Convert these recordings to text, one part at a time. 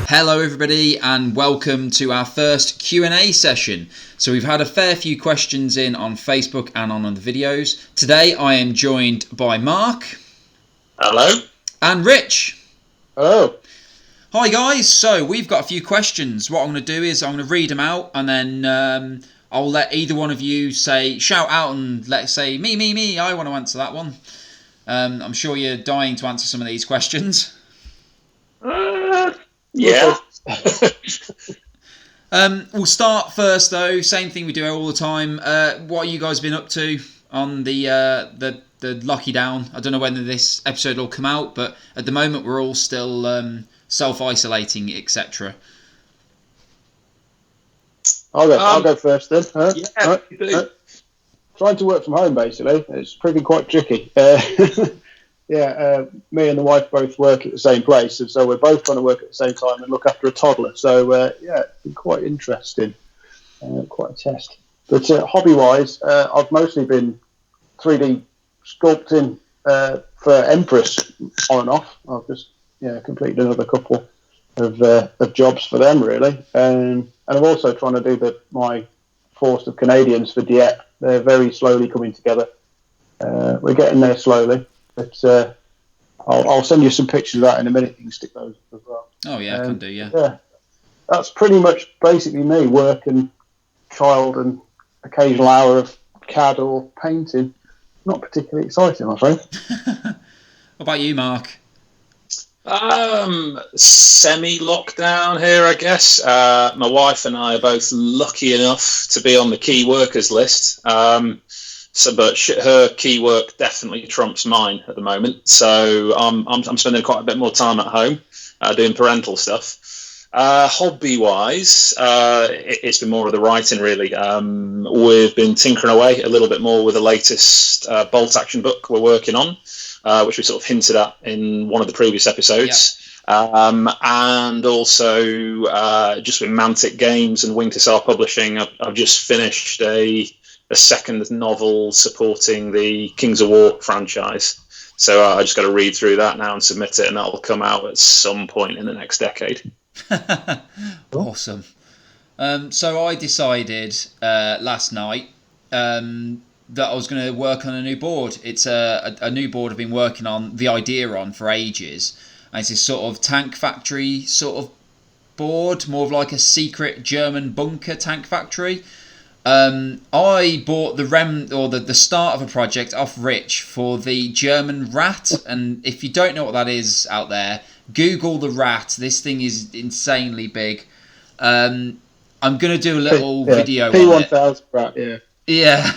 Hello everybody and welcome to our first Q&A session. So we've had a fair few questions in on Facebook and on the videos. Today I am joined by Mark. Hello. And Rich. Hello. Hi guys, so we've got a few questions. What I'm going to do is I'm going to read them out and then I'll let either one of you shout out and let's say me, I want to answer that one. I'm sure you're dying to answer some of these questions. Yeah. We'll start first though. Same thing we do all the time. What have you guys been up to on the Lucky Down? I don't know when this episode will come out, but at the moment we're all still self-isolating, etc. I'll go first then. Huh? Yeah, Right. you do. Trying to work from home basically. It's proving quite tricky. Me and the wife both work at the same place, and so we're both trying to work at the same time and look after a toddler. So it's been quite interesting, quite a test. But hobby-wise, I've mostly been 3D sculpting for Empress on and off. I've just completed another couple of jobs for them really, and I'm also trying to do my Force of Canadians for Dieppe. They're very slowly coming together. We're getting there slowly. But I'll send you some pictures of that in a minute. You can stick those as well. Oh yeah, I can do, yeah. Yeah, that's pretty much basically me. Work and child and occasional hour of CAD or painting. Not particularly exciting, I'm afraid. What about you, Mark? Semi-lockdown here, I guess. My wife and I are both lucky enough to be on the key workers list. But her key work definitely trumps mine at the moment. So I'm spending quite a bit more time at home doing parental stuff. Hobby-wise, it's been more of the writing, really. We've been tinkering away a little bit more with the latest bolt-action book we're working on, which we sort of hinted at in one of the previous episodes. Yeah. And also just with Mantic Games and Wing to Sail Publishing, I've just finished a second novel supporting the Kings of War franchise. So I just got to read through that now and submit it, and that'll come out at some point in the next decade. Awesome. So I decided last night that I was going to work on a new board. It's a new board I've been working on, the idea on for ages. And it's this sort of tank factory sort of board, more of like a secret German bunker tank factory. I bought the start of a project off Rich for the German Rat, and if you don't know what that is out there, Google the Rat. This thing is insanely big. I'm gonna do a little video P1000 on it. Rat, yeah.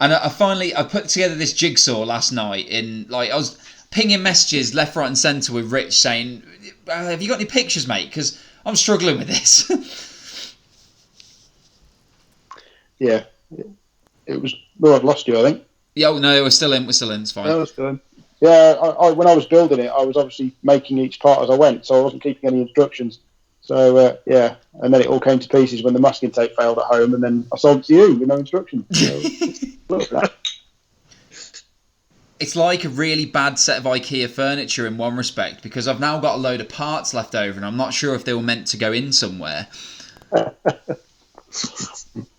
And I put together this jigsaw last night. I was pinging messages left, right, and centre with Rich saying, "Have you got any pictures, mate? Because I'm struggling with this." Yeah, it was. Well, I've lost you, I think. Yeah, no, we're still in. It's fine. No, we're still in. Yeah, I when I was building it, I was obviously making each part as I went, so I wasn't keeping any instructions. So and then it all came to pieces when the masking tape failed at home, and then I sold it to you with no instructions. So, look at that. It's like a really bad set of IKEA furniture in one respect, because I've now got a load of parts left over, and I'm not sure if they were meant to go in somewhere.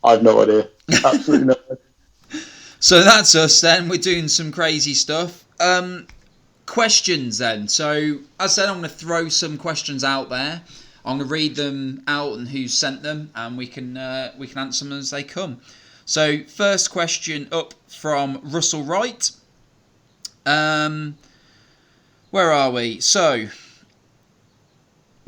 I've no idea. Absolutely no idea. So that's us then. We're doing some crazy stuff. Questions then. So as I said, I'm going to throw some questions out there. I'm going to read them out and who sent them, and we can answer them as they come. So first question up from Russell Wright. Where are we? So,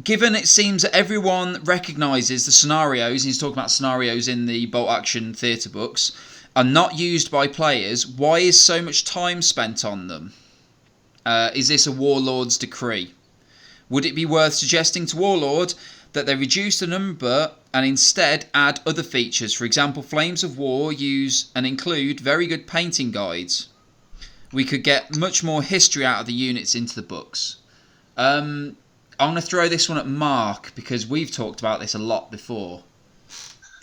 given it seems that everyone recognises the scenarios, and he's talking about scenarios in the Bolt Action Theatre books, are not used by players, why is so much time spent on them? Is this a Warlord's decree? Would it be worth suggesting to Warlord that they reduce the number and instead add other features? For example, Flames of War use and include very good painting guides. We could get much more history out of the units into the books. I'm going to throw this one at Mark because we've talked about this a lot before.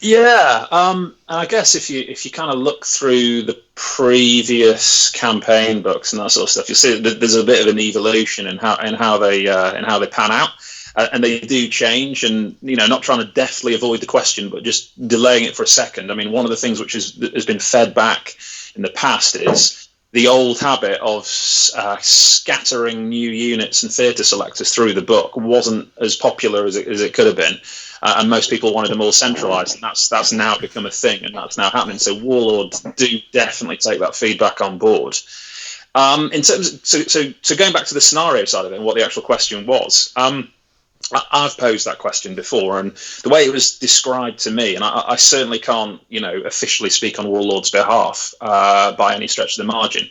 Yeah, I guess if you kind of look through the previous campaign books and that sort of stuff, you see there's a bit of an evolution in how they pan out. and they do change. And not trying to deftly avoid the question, but just delaying it for a second. I mean, one of the things which has been fed back in the past is the old habit of scattering new units and theatre selectors through the book wasn't as popular as it could have been, and most people wanted them all centralised, and that's now become a thing, and that's now happening. So Warlord do definitely take that feedback on board. In terms, so going back to the scenario side of it, and what the actual question was. I've posed that question before, and the way it was described to me, and I certainly can't, officially speak on Warlord's behalf by any stretch of the margin,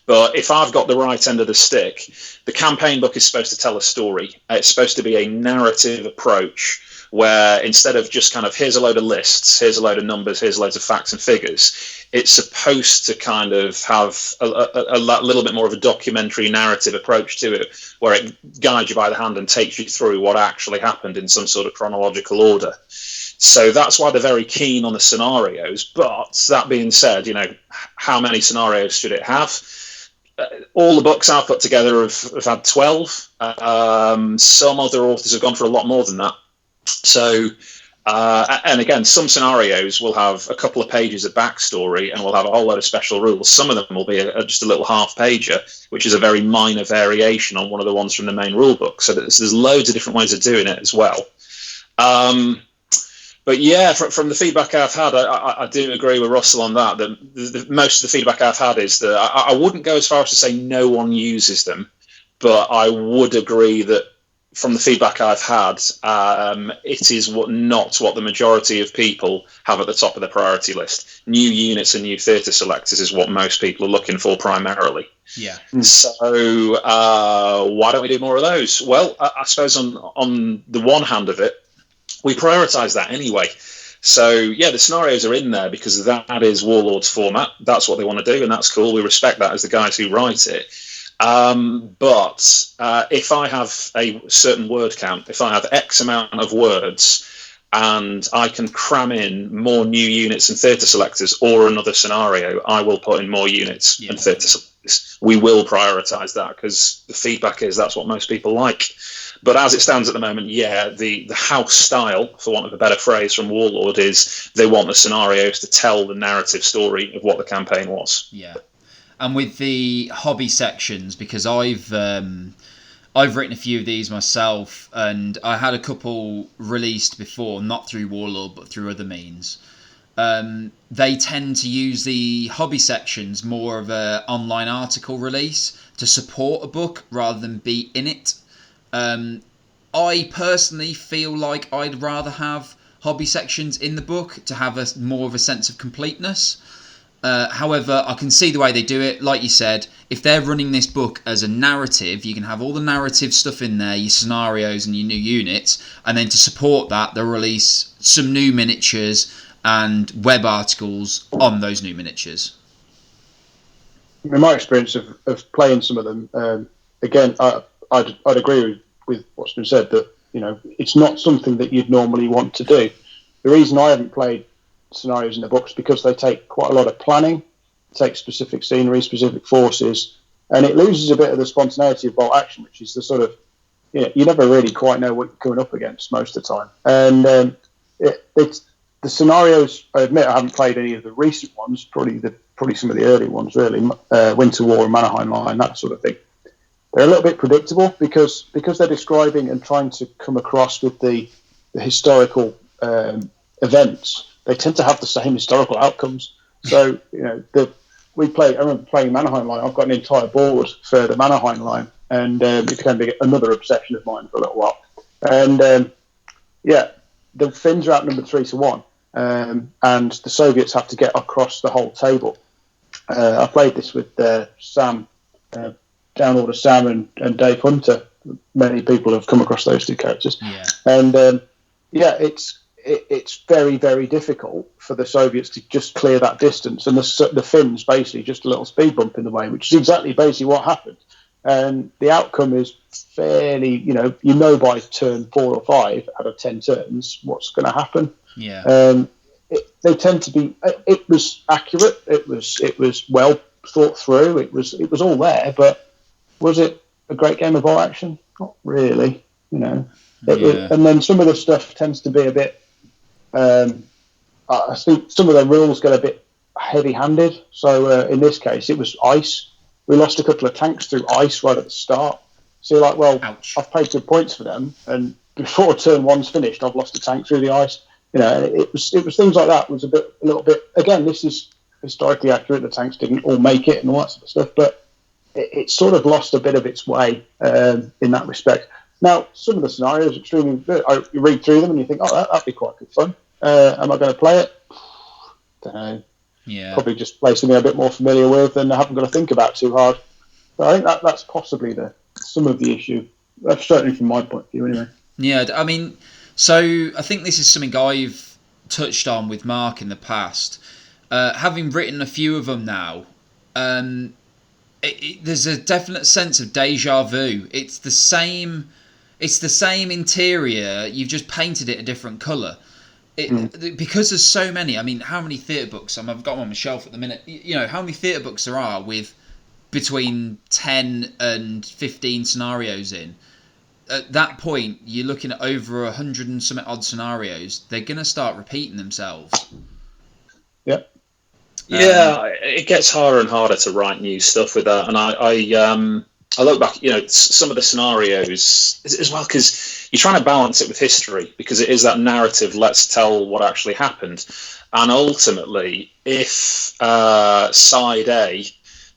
but if I've got the right end of the stick, the campaign book is supposed to tell a story. It's supposed to be a narrative approach where instead of just kind of here's a load of lists, here's a load of numbers, here's loads of facts and figures, it's supposed to kind of have a little bit more of a documentary narrative approach to it, where it guides you by the hand and takes you through what actually happened in some sort of chronological order. So that's why they're very keen on the scenarios. But that being said, how many scenarios should it have? All the books I've put together have had 12. Some other authors have gone for a lot more than that. So, and again, some scenarios will have a couple of pages of backstory and will have a whole load of special rules. Some of them will be just a little half-pager, which is a very minor variation on one of the ones from the main rule book. So there's loads of different ways of doing it as well. But yeah, from the feedback I've had, I do agree with Russell on that. Most of the feedback I've had is that I wouldn't go as far as to say no one uses them, but I would agree that from the feedback I've had, it is not what the majority of people have at the top of their priority list. New units and new theatre selectors is what most people are looking for primarily. Yeah. So why don't we do more of those? Well, I suppose on the one hand of it, we prioritise that anyway. So yeah, the scenarios are in there because that is Warlord's format. That's what they want to do, and that's cool. We respect that as the guys who write it. But if I have a certain word count, if I have X amount of words and I can cram in more new units and theatre selectors or another scenario, I will put in more units and theatre selectors. We will prioritise that because the feedback is that's what most people like. But as it stands at the moment, yeah, the house style, for want of a better phrase from Warlord, is they want the scenarios to tell the narrative story of what the campaign was. Yeah. And with the hobby sections, because I've written a few of these myself, and I had a couple released before, not through Warlord, but through other means. They tend to use the hobby sections more of an online article release to support a book rather than be in it. I personally feel like I'd rather have hobby sections in the book to have more of a sense of completeness. However, I can see the way they do it. Like you said, if they're running this book as a narrative, you can have all the narrative stuff in there, your scenarios and your new units, and then to support that, they'll release some new miniatures and web articles on those new miniatures. In my experience of playing some of them, again, I'd agree with what's been said, that it's not something that you'd normally want to do. The reason I haven't played scenarios in the books because they take quite a lot of planning, take specific scenery, specific forces, and it loses a bit of the spontaneity of bolt action, which is the sort of you never really quite know what you're coming up against most of the time. And it's the scenarios. I admit I haven't played any of the recent ones, probably some of the early ones, really, Winter War and Mannerheim Line, that sort of thing. They're a little bit predictable because they're describing and trying to come across with the historical events. They tend to have the same historical outcomes. So, I remember playing Mannerheim Line. I've got an entire board for the Mannerheim Line, and it became another obsession of mine for a little while. And, the Finns are outnumbered 3-1, and the Soviets have to get across the whole table. I played this with Sam, Down Order Sam and Dave Hunter. Many people have come across those two characters. Yeah. And, it's very, very difficult for the Soviets to just clear that distance, and the Finns basically just a little speed bump in the way, which is exactly basically what happened. And the outcome is fairly, by turn 4 or 5 out of 10 turns what's going to happen. Yeah. They tend to be. It was accurate. It was well thought through. It was all there, but was it a great game of ball action? Not really. And then some of the stuff tends to be a bit. I think some of the rules get a bit heavy-handed. So in this case, it was ice. We lost a couple of tanks through ice right at the start. So you're like, well, Ouch. I've paid good points for them, and before turn one's finished, I've lost a tank through the ice. And it was things like that. It was a little bit. Again, this is historically accurate. The tanks didn't all make it and all that sort of stuff, but it sort of lost a bit of its way in that respect. Now, some of the scenarios are extremely good. You read through them and you think, oh, that'd be quite good fun. Am I going to play it? Don't know. Yeah. Probably just play something I'm a bit more familiar with and I haven't got to think about too hard. So I think that's possibly some of the issue. That's certainly from my point of view, anyway. Yeah, I mean, so I think this is something I've touched on with Mark in the past. Having written a few of them now, there's a definite sense of deja vu. It's the same interior. You've just painted it a different colour. Because there's so many. I mean, how many theatre books? I've got them on my shelf at the minute. How many theatre books there are with between 10 and 15 scenarios in. At that point, you're looking at over 100 and some odd scenarios. They're going to start repeating themselves. Yeah. Yeah, it gets harder and harder to write new stuff with that. And I look back, some of the scenarios as well, because you're trying to balance it with history, because it is that narrative, let's tell what actually happened. And ultimately, if side A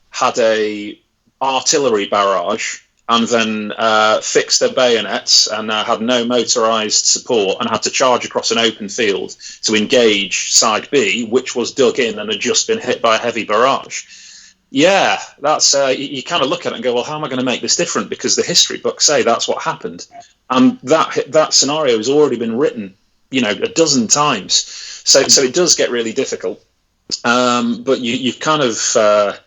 had a artillery barrage and then fixed their bayonets and had no motorised support and had to charge across an open field to engage side B, which was dug in and had just been hit by a heavy barrage. Yeah, that's you kind of look at it and go, well, how am I going to make this different? Because the history books say that's what happened. And that scenario has already been written, a dozen times. So it does get really difficult. But you've kind of...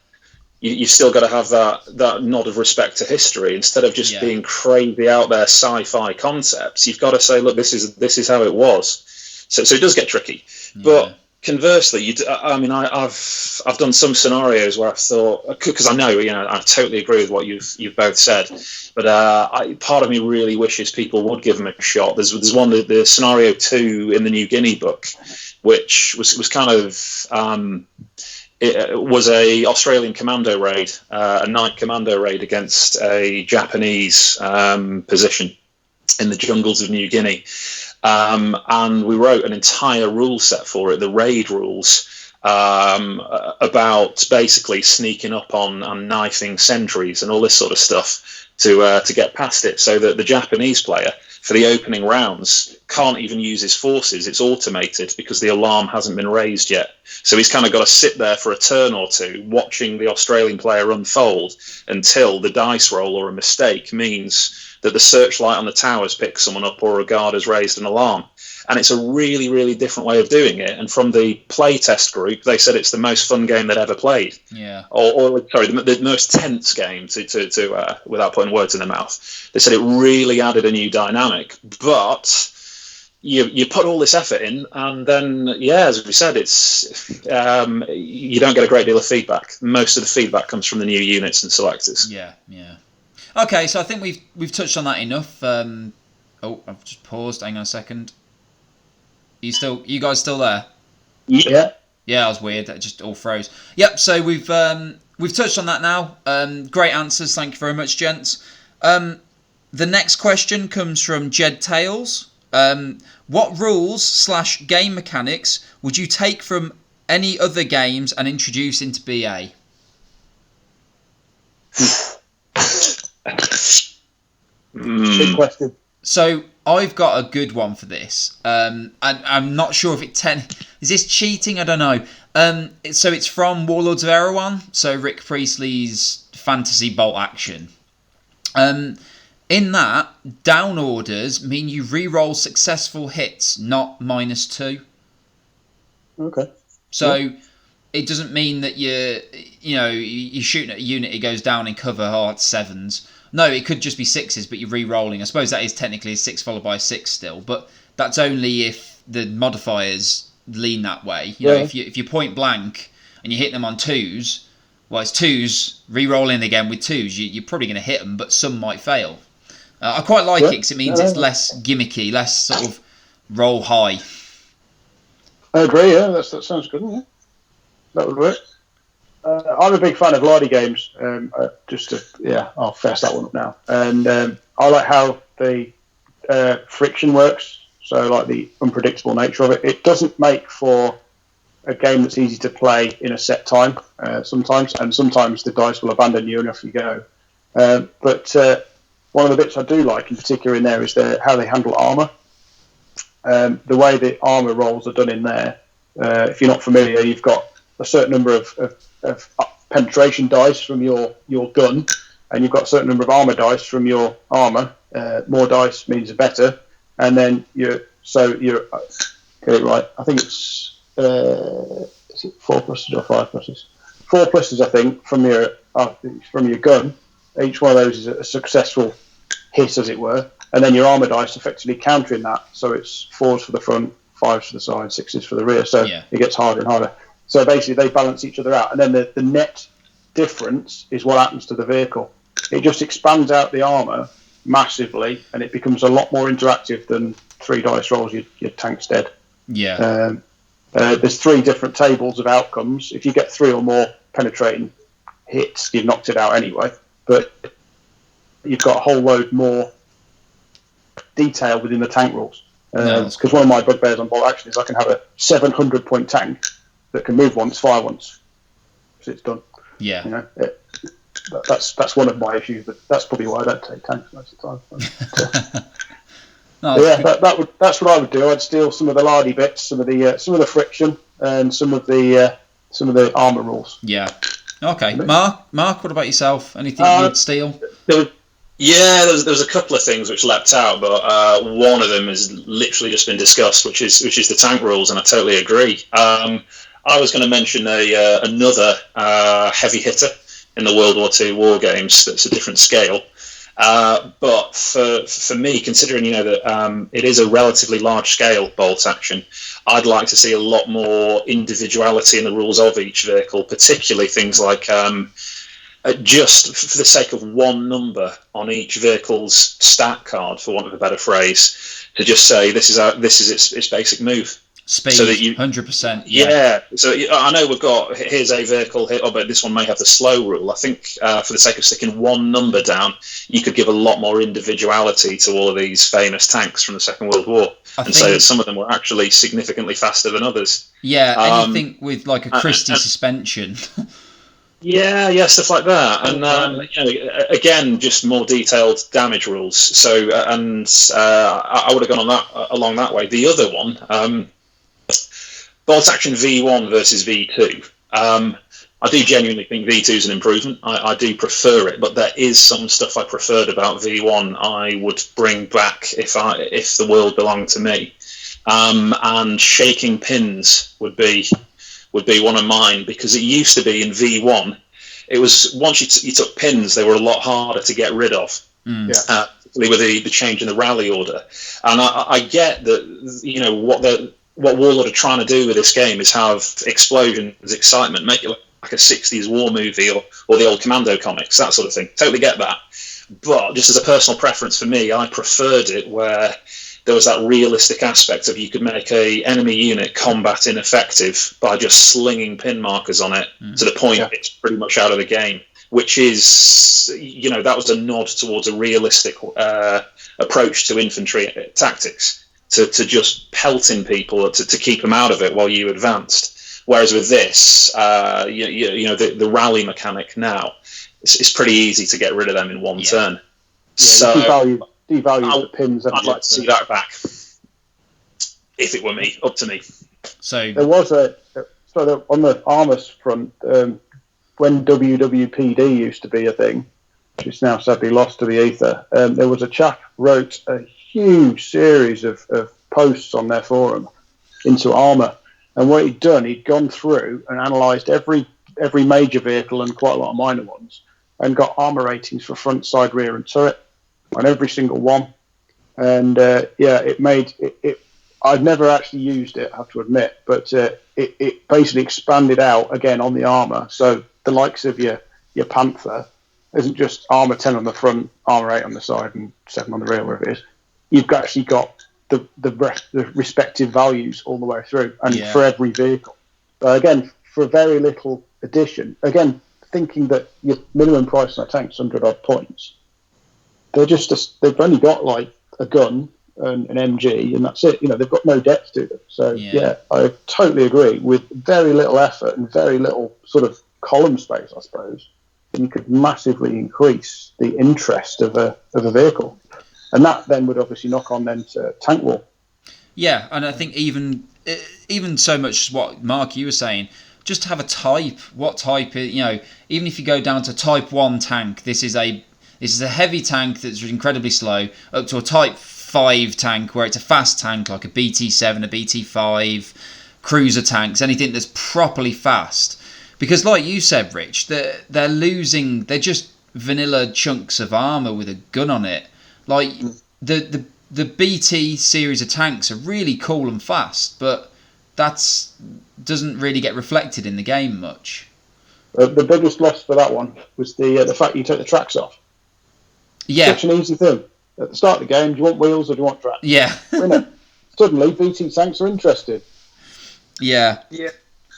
You've still got to have that nod of respect to history instead of just being crazy out there sci-fi concepts. You've got to say, look, this is how it was. So it does get tricky. Yeah. But conversely, I've done some scenarios where I've thought, because I know, I totally agree with what you've both said, but part of me really wishes people would give them a shot. There's one, the scenario 2 in the New Guinea book, which was kind of. It was a Australian commando raid, a night commando raid against a Japanese position in the jungles of New Guinea. And we wrote an entire rule set for it, the raid rules, about basically sneaking up on and knifing sentries and all this sort of stuff to get past it, so that the Japanese player, for the opening rounds, can't even use his forces. It's automated because the alarm hasn't been raised yet. So he's kind of got to sit there for a turn or two watching the Australian player unfold until the dice roll or a mistake means that the searchlight on the towers picks someone up or a guard has raised an alarm. And it's a really, really different way of doing it. And from the playtest group, they said it's the most fun game they'd ever played. Yeah. Or sorry, the most tense game, to without putting words in their mouth. They said it really added a new dynamic. But you put all this effort in, and then, as we said, it's you don't get a great deal of feedback. Most of the feedback comes from the new units and selectors. Yeah. Okay, so I think we've touched on that enough. I've just paused. Hang on a second. You guys still there? Yeah. Yeah, that was weird. That just all froze. Yep. So we've touched on that now. Great answers. Thank you very much, gents. The next question comes from Jed Tales. What rules / game mechanics would you take from any other games and introduce into BA? Big question. So I've got a good one for this. And I'm not sure if is this cheating? I don't know. So it's from Warlords of Erewhon. So Rick Priestley's fantasy bolt action. In that, down orders mean you re-roll successful hits, not -2. Okay. So it doesn't mean that you're shooting at a unit, it goes down in cover, it's 7s. No, it could just be 6s, but you're re-rolling. I suppose that is technically a 6 followed by a 6 still, but that's only if the modifiers lean that way. You know, if you point blank and you hit them on 2s, well, it's 2s re-rolling again with 2s. You're probably going to hit them, but some might fail. I quite like Yeah. it because it means it's less gimmicky, less sort of roll high. I agree. Yeah, that sounds good. Yeah, that would work. I'm a big fan of Lardy games. I'll fess that one up now. And I like how the friction works. So, like the unpredictable nature of it. It doesn't make for a game that's easy to play in a set time sometimes, and sometimes the dice will abandon you and off you go. But one of the bits I do like in particular in there is how they handle armour. The way the armour rolls are done in there, if you're not familiar, you've got a certain number of penetration dice from your gun, and you've got a certain number of armour dice from your armour. More dice means better, and then you're get it right. I think it's is it 4 pluses or 5 pluses? 4 pluses, I think, from your gun. Each one of those is a successful hit, as it were, and then your armour dice effectively countering that. So it's 4s for the front, 5s for the side, 6s for the rear. So it gets harder and harder. So basically, they balance each other out, and then the net difference is what happens to the vehicle. It just expands out the armour massively, and it becomes a lot more interactive than 3 dice rolls. Your tank's dead. Yeah. There's 3 different tables of outcomes. If you get 3 or more penetrating hits, you've knocked it out anyway. But you've got a whole load more detail within the tank rules. Because one of my bugbears on Bolt Action is I can have a 700-point tank that can move once, fire once. So it's done. Yeah. You know, that's one of my issues, but that's probably why I don't take tanks most of the time. That's what I would do. I'd steal some of the lardy bits, some of the friction, and some of the armour rules. Yeah. Okay. Mark, what about yourself? Anything you'd steal? There was a couple of things which leapt out, but one of them has literally just been discussed, which is the tank rules, and I totally agree. I was going to mention another heavy hitter in the World War II war games that's a different scale. But for me, considering that it is a relatively large scale bolt action, I'd like to see a lot more individuality in the rules of each vehicle, particularly things like just for the sake of one number on each vehicle's stat card, for want of a better phrase, to just say this is its basic move. Speed, so that 100%. Yeah. So I know we've got here's a vehicle here, but this one may have the slow rule. I think for the sake of sticking one number down, you could give a lot more individuality to all of these famous tanks from the Second World War, and say that some of them were actually significantly faster than others. Yeah, anything with like a Christie suspension. Yeah, stuff like that, and again, just more detailed damage rules. So, I would have gone along that way. The other one. Bolt Action V1 versus V2. I do genuinely think V2 is an improvement. I do prefer it, but there is some stuff I preferred about V1 I would bring back if the world belonged to me. And shaking pins would be one of mine, because it used to be in V1, it was once you took pins, they were a lot harder to get rid of. Particularly with the change in the rally order. And I get that what Warlord are trying to do with this game is have explosions, excitement, make it like a 60s war movie or the old Commando comics, that sort of thing. Totally get that. But just as a personal preference for me, I preferred it where there was that realistic aspect of you could make a enemy unit combat ineffective by just slinging pin markers on it to the point it's pretty much out of the game, which is, that was a nod towards a realistic approach to infantry tactics. To just pelting people to keep them out of it while you advanced. Whereas with this, the rally mechanic now, it's pretty easy to get rid of them in one turn. Yeah, so devalue the pins. I'd like to see that back. If it were me, up to me. So there was on the armour front, when WWPD used to be a thing, which is now sadly lost to the ether. There was a chap wrote a huge series of posts on their forum into armour, and what he'd gone through and analysed every major vehicle and quite a lot of minor ones, and got armour ratings for front, side, rear and turret on every single one. And it made it. I've never actually used it, I have to admit, but it basically expanded out again on the armour. So the likes of your Panther isn't just armor 10 on the front, armor 8 on the side, and 7 on the rear, wherever it is. You've actually got the respective values all the way through, and for every vehicle. Again, for very little addition, again, thinking that your minimum price on a tank is 100 odd points, they've only got like a gun and an MG, and that's it. They've got no depth to them. So I totally agree. With very little effort and very little sort of column space, I suppose, you could massively increase the interest of a vehicle, and that then would obviously knock on then to tank wall. Yeah, and I think even so much as what Mark you were saying, just have a type. What type? Even if you go down to Type 1 tank, this is a heavy tank that's incredibly slow, up to a Type 5 tank where it's a fast tank like a BT7, a BT5, cruiser tanks, anything that's properly fast. Because like you said, Rich, they're just vanilla chunks of armour with a gun on it. Like the BT series of tanks are really cool and fast, but doesn't really get reflected in the game much. The biggest loss for that one was the fact you take the tracks off. Yeah. Such an easy thing. At the start of the game, do you want wheels or do you want tracks? Yeah. Suddenly, BT tanks are interested. Yeah. Yeah.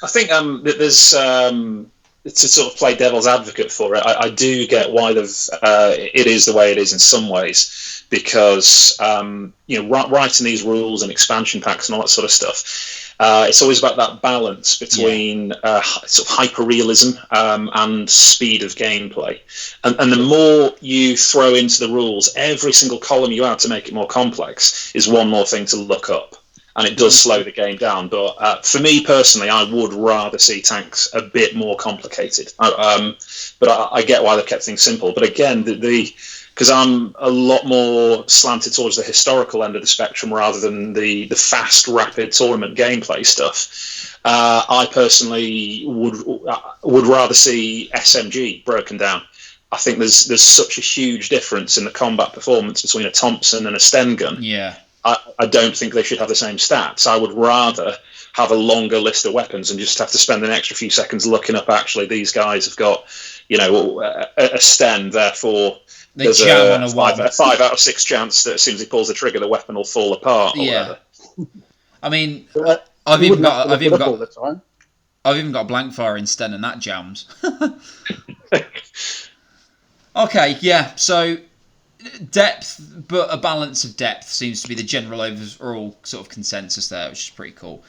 I think there's to sort of play devil's advocate for it. I do get why it is the way it is in some ways, because writing these rules and expansion packs and all that sort of stuff, it's always about that balance between sort of hyper realism and speed of gameplay. And the more you throw into the rules, every single column you add to make it more complex is one more thing to look up. And it does slow the game down. But for me personally, I would rather see tanks a bit more complicated. But I get why they've kept things simple. But again, because I'm a lot more slanted towards the historical end of the spectrum rather than the fast, rapid tournament gameplay stuff, I personally would rather see SMG broken down. I think there's such a huge difference in the combat performance between a Thompson and a Sten gun. Yeah. I don't think they should have the same stats. I would rather have a longer list of weapons and just have to spend an extra few seconds looking up, actually, these guys have got, a Sten, therefore there's a 5 out of 6 chance that as soon as he pulls the trigger, the weapon will fall apart or whatever. I mean, I've even got a blank fire in Sten and that jams. Okay, yeah, so depth, but a balance of depth seems to be the general overall sort of consensus there, which is pretty cool.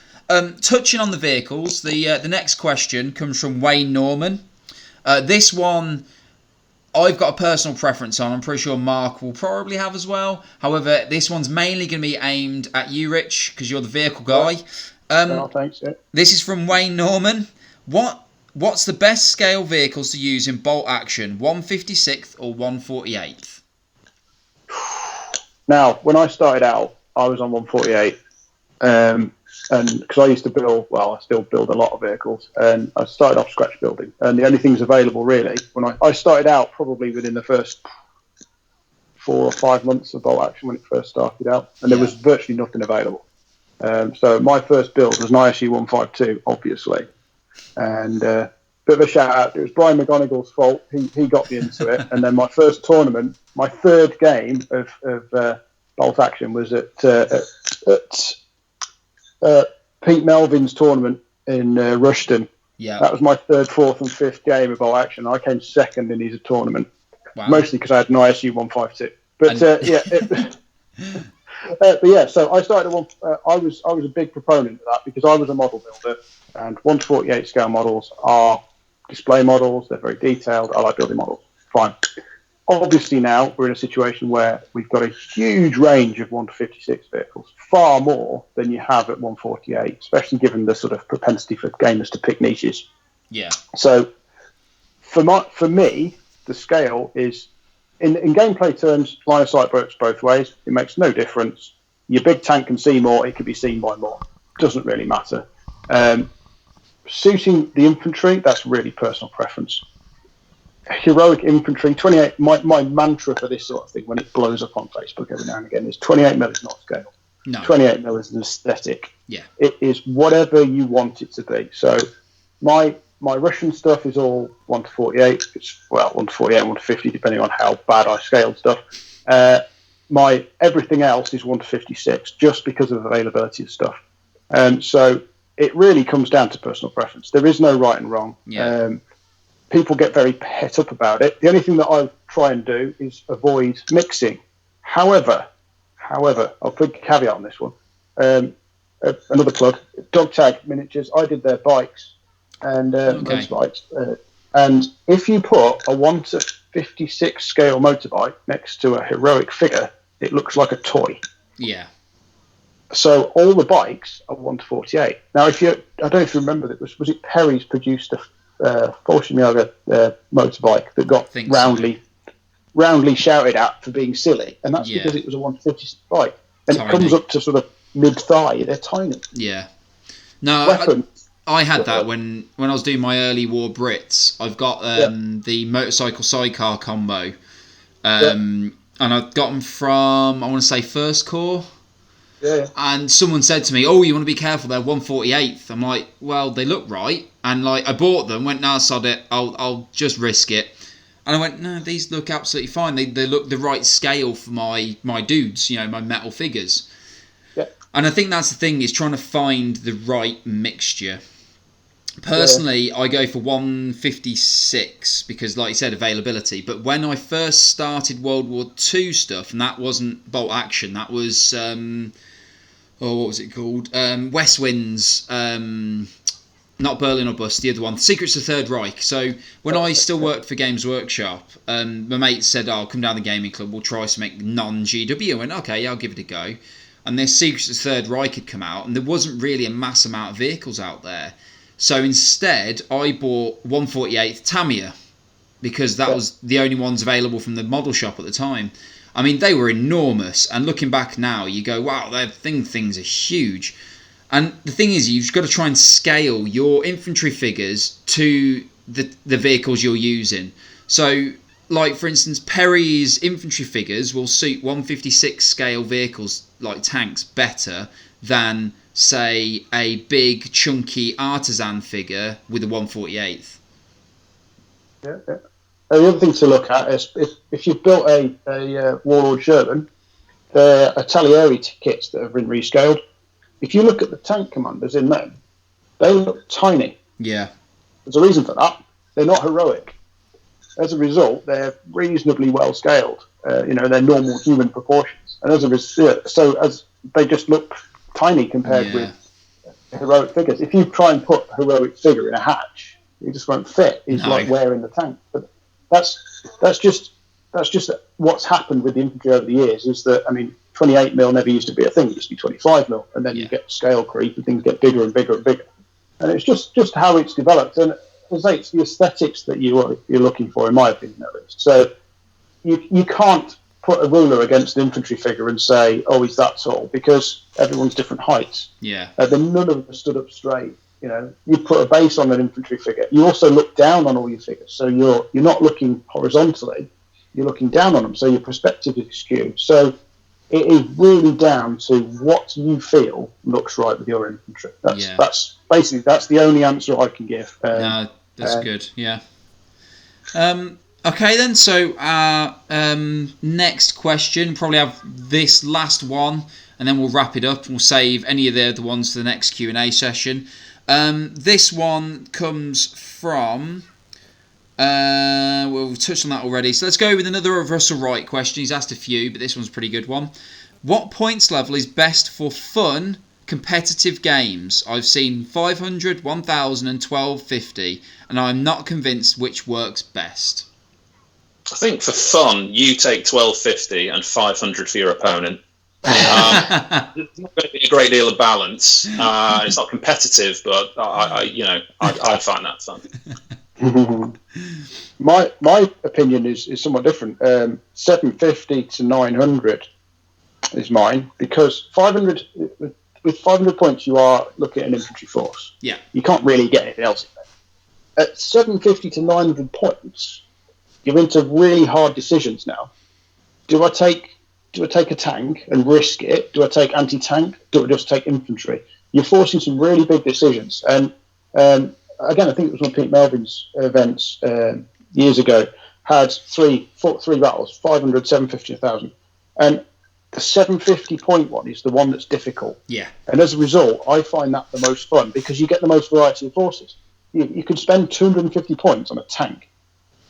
Touching on the vehicles, the next question comes from Wayne Norman. This one, I've got a personal preference on. I'm pretty sure Mark will probably have as well. However, this one's mainly going to be aimed at you, Rich, because you're the vehicle guy. Thanks. Yeah. This is from Wayne Norman. What's the best scale vehicles to use in bolt action, 156th or 148th? Now, when I started out, I was on 148, and because I used to build, I still build a lot of vehicles, and I started off scratch building, and the only things available really, when I started out probably within the first 4 or 5 months of bolt action when it first started out, and there was virtually nothing available. So my first build was an ISU 152, obviously, and bit of a shout out. It was Brian McGonigal's fault. He got me into it, and then my first tournament, my third game of bolt action was at Pete Melvin's tournament in Rushden. Yeah, that was my third, fourth, and fifth game of bolt action. I came second in his tournament, mostly because I had an ISU 152. But but yeah, so I started I was a big proponent of that because I was a model builder, and 1/48 scale models are display models. They're very detailed. I like building models. Fine. Obviously, now we're in a situation where we've got a huge range of 1/56 vehicles, far more than you have at 1/48, especially given the sort of propensity for gamers to pick niches. Yeah. So for me, the scale is, in gameplay terms, line of sight works both ways. It makes no difference. Your big tank can see more. It could be seen by more. Doesn't really matter. Suiting the infantry, that's really personal preference. Heroic infantry, 28. My mantra for this sort of thing, when it blows up on Facebook every now and again, is 28mm is not scale. No. 28mm is an aesthetic. Yeah. It is whatever you want it to be. So my My Russian stuff is all 1 to 48. It's 1 to 48, 1 to 50, depending on how bad I scaled stuff. My everything else is 1 to 56, just because of availability of stuff. So it really comes down to personal preference. There is no right and wrong. Yeah. People get very het up about it. The only thing that I try and do is avoid mixing. However, I'll put a caveat on this one. Another plug, Dog Tag Miniatures. I did their bikes and motorbikes. And if you put a 1 to 56 scale motorbike next to a heroic figure, it looks like a toy. Yeah. So all the bikes are 1 to 48. Now, I don't know if you remember, was it Perry's produced a Volkswagen motorbike that got roundly shouted at for being silly, and that's because it was a 1 to 56 bike, and it comes up to sort of mid-thigh. They're tiny. Yeah. No, I had that when I was doing my early war Brits. I've got the motorcycle sidecar combo, and I've got them from, I want to say, First Corps. Yeah. And someone said to me, "Oh, you want to be careful, they're 148th." I'm like, well, they look right. And like, I bought them, went, "No, sod it, I'll just risk it." And I went, "No, these look absolutely fine. They look the right scale for my dudes, my metal figures." Yeah. And I think that's the thing, is trying to find the right mixture. Personally, I go for 156 because, like you said, availability. But when I first started World War II stuff, and that wasn't Bolt Action, that was what was it called? West Wind's, not Berlin or Bust, the other one, Secrets of the Third Reich. So when I still worked for Games Workshop, my mate said, "I'll come down the gaming club, we'll try something non-GW." I went, "Okay, I'll give it a go." And this Secrets of the Third Reich had come out, and there wasn't really a mass amount of vehicles out there. So instead, I bought 148th Tamiya, because that was the only ones available from the model shop at the time. I mean, they were enormous, and looking back now, you go, wow, things are huge. And the thing is, you've got to try and scale your infantry figures to the vehicles you're using. So, like, for instance, Perry's infantry figures will suit 156 scale vehicles, like tanks, better than, say, a big, chunky artisan figure with a 148th. Yeah. The other thing to look at is if you've built a Warlord Sherman, there are Talieri kits that have been rescaled. If you look at the tank commanders in them, they look tiny. Yeah. There's a reason for that. They're not heroic. As a result, they're reasonably well scaled. They're normal human proportions, and as a result, as they just look tiny compared with heroic figures. If you try and put a heroic figure in a hatch, it just won't fit. It's like wearing the tank. But that's just what's happened with the infantry over the years. Is that, I mean, 28mm never used to be a thing. It used to be 25mm, and then you get scale creep, and things get bigger and bigger and bigger. And it's just how it's developed. And as I say, it's the aesthetics that you're looking for, in my opinion, at least. So you can't put a ruler against an infantry figure and say, "Oh, he's that tall," because everyone's different heights. Yeah. Then none of them stood up straight. You put a base on an infantry figure. You also look down on all your figures, so you're not looking horizontally. You're looking down on them, so your perspective is skewed. So it is really down to what you feel looks right with your infantry. That's basically the only answer I can give. No, that's good. Yeah. Okay then. So our next question, probably have this last one, and then we'll wrap it up. We'll save any of the other ones for the next Q&A session. This one comes from. We've touched on that already, so let's go with another of Russell Wright question. He's asked a few, but this one's a pretty good one. What points level is best for fun competitive games? I've seen 500, 1000 and 1250, and I'm not convinced which works best. I think for fun, you take 1250 and 500 for your opponent. There's not going to be a great deal of balance. It's not competitive, but I find that fun. My opinion is somewhat different. 750 to 900 is mine, because 500 with 500 points you are looking at an infantry force. Yeah, you can't really get anything else in there. At 750 to 900 points, you're into really hard decisions now. Do I take a tank and risk it? Do I take anti-tank? Do I just take infantry? You're forcing some really big decisions, and again, I think it was one of Pete Melvin's events years ago, had three battles, 500, 750, 1,000. And the 750 point one is the one that's difficult. Yeah. And as a result, I find that the most fun because you get the most variety of forces. You could spend 250 points on a tank.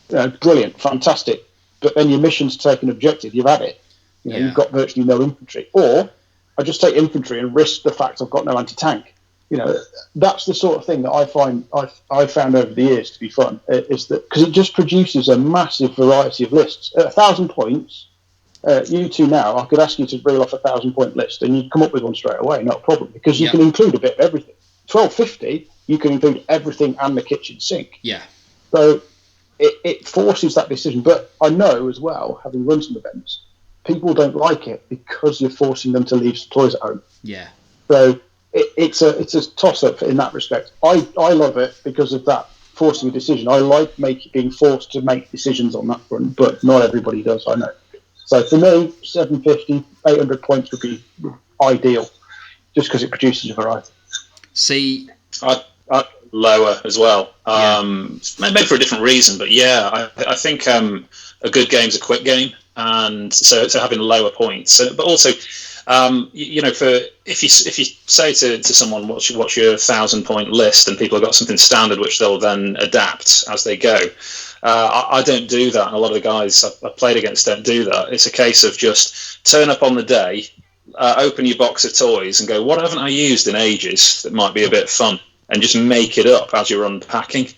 Brilliant, fantastic. But then your mission's to take an objective, you've had it. You've got virtually no infantry. Or I just take infantry and risk the fact I've got no anti-tank. That's the sort of thing that I've found over the years to be fun. Is that because it just produces a massive variety of lists. At 1,000 points, you two now, I could ask you to reel off a 1,000-point list, and you'd come up with one straight away, not a problem, because you can include a bit of everything. 1,250, you can include everything and the kitchen sink. Yeah. So it forces that decision. But I know as well, having run some events, people don't like it because you're forcing them to leave toys at home. Yeah. So it's a toss-up in that respect. I love it because of that forcing a decision. I like being forced to make decisions on that front, but not everybody does, I know. So for me, 750, 800 points would be ideal, just because it produces a variety. See, I'd lower as well. Maybe for a different reason, but I think a good game's a quick game, and so having lower points. But also, if you say to someone, what's your 1,000-point list, and people have got something standard which they'll then adapt as they go. I don't do that, and a lot of the guys I've played against don't do that. It's a case of just turn up on the day, open your box of toys, and go, what haven't I used in ages that might be a bit fun, and just make it up as you're unpacking.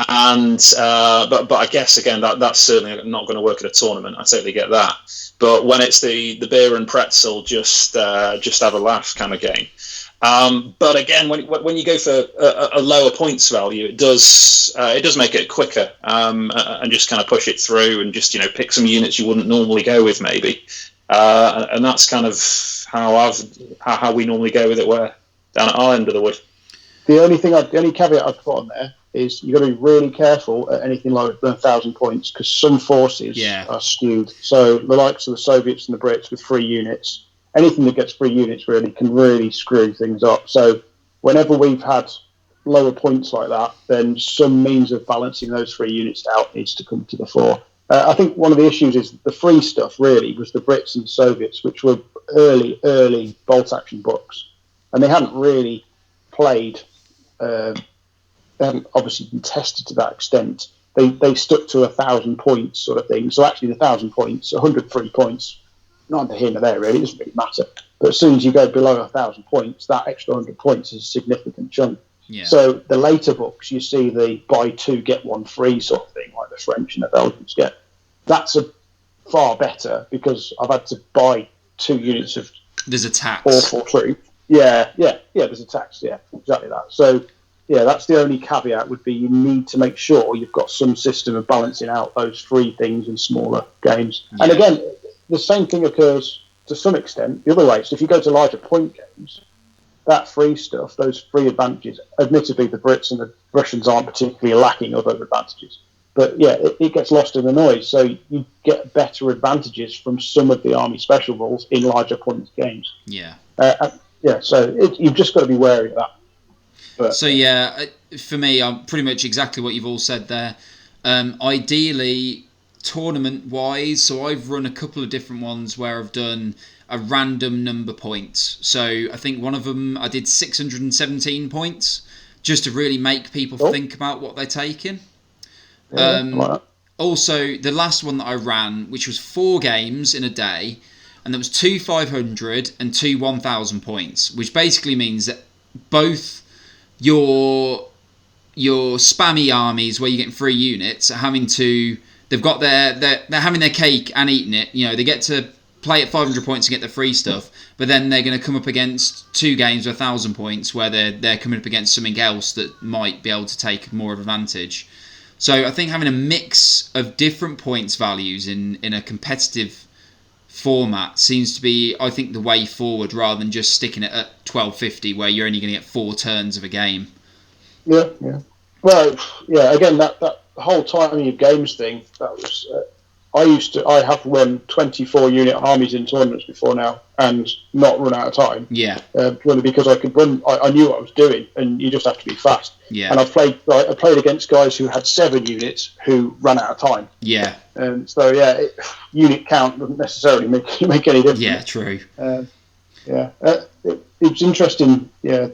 And but I guess again that's certainly not going to work at a tournament. I totally get that. But when it's the beer and pretzel, just have a laugh kind of game. But again, when you go for a lower points value, it does make it quicker, and just kind of push it through, and just pick some units you wouldn't normally go with maybe, and that's kind of how we normally go with it. Where down at our end of the wood. The only caveat I'd put on there is you've got to be really careful at anything lower than 1,000 points because some forces are skewed. So the likes of the Soviets and the Brits with 3 units. Anything that gets 3 units really can really screw things up. So whenever we've had lower points like that, then some means of balancing those 3 units out needs to come to the fore. I think one of the issues is the free stuff really was the Brits and the Soviets, which were early bolt action books. And they hadn't really played, they hadn't obviously been tested to that extent. They stuck to 1,000 points sort of thing. So actually the 1,000 points, 103 points, neither here nor there really, it doesn't really matter. But as soon as you go below 1,000 points, that extra 100 points is a significant chunk. Yeah. So the later books, you see the buy 2 get 1 free sort of thing, like the French and the Belgians get. That's far better because I've had to buy 2 units of there's a tax. Awful troops. Yeah, there's a tax, exactly that. So that's the only caveat would be you need to make sure you've got some system of balancing out those free things in smaller games. Yeah. And again, the same thing occurs to some extent the other way. So if you go to larger point games, that free stuff, those free advantages, admittedly the Brits and the Russians aren't particularly lacking other advantages. But it gets lost in the noise. So you get better advantages from some of the army special rules in larger points games. Yeah. So you've just got to be wary of that. But, so for me, I'm pretty much exactly what you've all said there. Ideally, tournament-wise, so I've run a couple of different ones where I've done a random number points. So I think one of them I did 617 points, just to really make people think about what they're taking. Also, the last one that I ran, which was 4 games in a day, and there was 2 500 and 2 1,000 points, which basically means that both your spammy armies where you're getting 3 units are having to, they're having their cake and eating it. They get to play at 500 points to get the free stuff, but then they're going to come up against 2 games with 1,000 points where they're coming up against something else that might be able to take more of advantage. So I think having a mix of different points values in a competitive format seems to be, I think, the way forward rather than just sticking it at 1250 where you're only going to get 4 turns of a game. Yeah. Well, again, that whole timing of games thing, that was I have run 24 unit armies in tournaments before now and not run out of time. Yeah. Purely because I could run, I knew what I was doing, and you just have to be fast. Yeah. And I played against guys who had 7 units who ran out of time. Yeah. So unit count doesn't necessarily make any difference. Yeah, true. It's interesting. Yeah,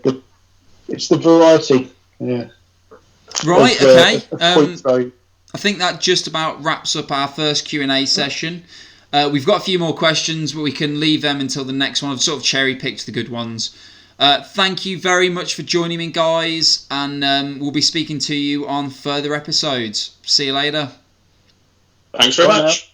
it's the variety. Yeah. Right. Okay. Of I think that just about wraps up our first Q&A session. We've got a few more questions, but we can leave them until the next one. I've sort of cherry-picked the good ones. Thank you very much for joining me, guys, and we'll be speaking to you on further episodes. See you later. Thanks very much.